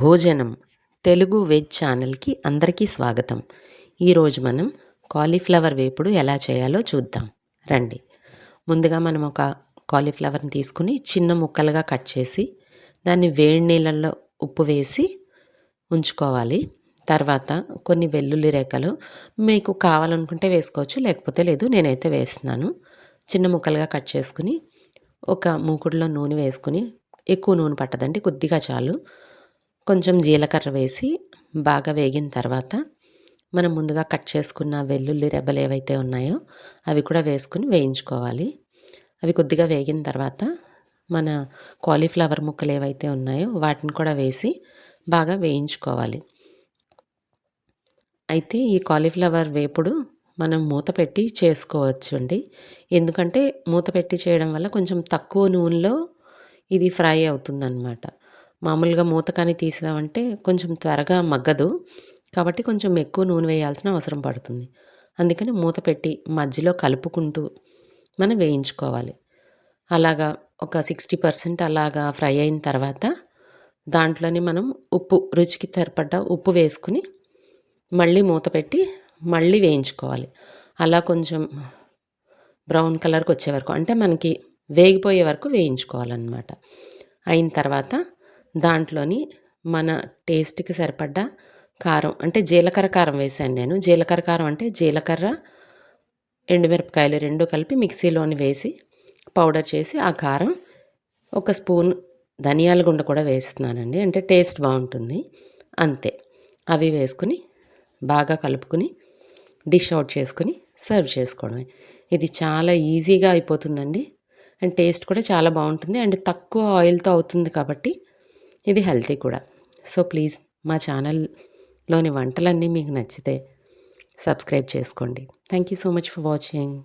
భోజనం తెలుగు వెజ్ ఛానల్కి అందరికీ స్వాగతం. ఈరోజు మనం కాలీఫ్లవర్ వేపుడు ఎలా చేయాలో చూద్దాం రండి. ముందుగా మనం ఒక కాలీఫ్లవర్ని తీసుకుని చిన్న ముక్కలుగా కట్ చేసి దాన్ని వేడి నీళ్ళల్లో ఉప్పు వేసి ఉంచుకోవాలి. తర్వాత కొన్ని వెల్లుల్లి రేఖలు మీకు కావాలనుకుంటే వేసుకోవచ్చు, లేకపోతే లేదు. నేనైతే వేస్తున్నాను. చిన్న ముక్కలుగా కట్ చేసుకుని ఒక మూకుడులో నూనె వేసుకుని, ఎక్కువ నూనె పట్టదండి, కొద్దిగా చాలు. కొంచెం జీలకర్ర వేసి బాగా వేగిన తర్వాత మనం ముందుగా కట్ చేసుకున్న వెల్లుల్లి రెబ్బలు ఏవైతే ఉన్నాయో అవి కూడా వేసుకుని వేయించుకోవాలి. అవి కొద్దిగా వేగిన తర్వాత మన కాలీఫ్లవర్ ముక్కలు ఏవైతే ఉన్నాయో వాటిని కూడా వేసి బాగా వేయించుకోవాలి. అయితే ఈ కాలీఫ్లవర్ వేపుడు మనం మూత పెట్టి చేసుకోవచ్చు అండి. ఎందుకంటే మూత పెట్టి చేయడం వల్ల కొంచెం తక్కువ నూనెలో ఇది ఫ్రై అవుతుందన్నమాట. మామూలుగా మూత కానీ తీసామంటే కొంచెం త్వరగా మగ్గదు. కాబట్టి కొంచెం ఎక్కువ నూనె వేయాల్సిన అవసరం పడుతుంది. అందుకని మూత పెట్టి మధ్యలో కలుపుకుంటూ మనం వేయించుకోవాలి. అలాగా ఒక 60% అలాగా ఫ్రై అయిన తర్వాత దాంట్లోని మనం ఉప్పు, రుచికి సరిపడ్డ ఉప్పు వేసుకుని మళ్ళీ మూత పెట్టి మళ్ళీ వేయించుకోవాలి. అలా కొంచెం బ్రౌన్ కలర్కి వచ్చే వరకు, అంటే మనకి వేగిపోయే వరకు వేయించుకోవాలన్నమాట. అయిన తర్వాత దాంట్లోని మన టేస్ట్‌కి సరిపడ్డ కారం, అంటే జీలకర్ర కారం వేశాను నేను. జీలకర్ర కారం అంటే జీలకర్ర, ఎండుమిరపకాయలు 2 కలిపి మిక్సీలోని వేసి పౌడర్ చేసి ఆ కారం, ఒక స్పూన్ ధనియాల గుండ కూడా వేస్తున్నానండి, అంటే టేస్ట్ బాగుంటుంది. అంతే. అవి వేసుకుని బాగా కలుపుకుని డిష్ అవుట్ చేసుకుని సర్వ్ చేసుకోవడమే. ఇది చాలా ఈజీగా అయిపోతుందండి. అండ్ టేస్ట్ కూడా చాలా బాగుంటుంది. అండ్ తక్కువ ఆయిల్తో అవుతుంది కాబట్టి ఇది హెల్తీ కూడా. సో ప్లీజ్ మా ఛానల్లోని వంటలన్నీ మీకు నచ్చితే సబ్స్క్రైబ్ చేసుకోండి. Thank you so much for watching.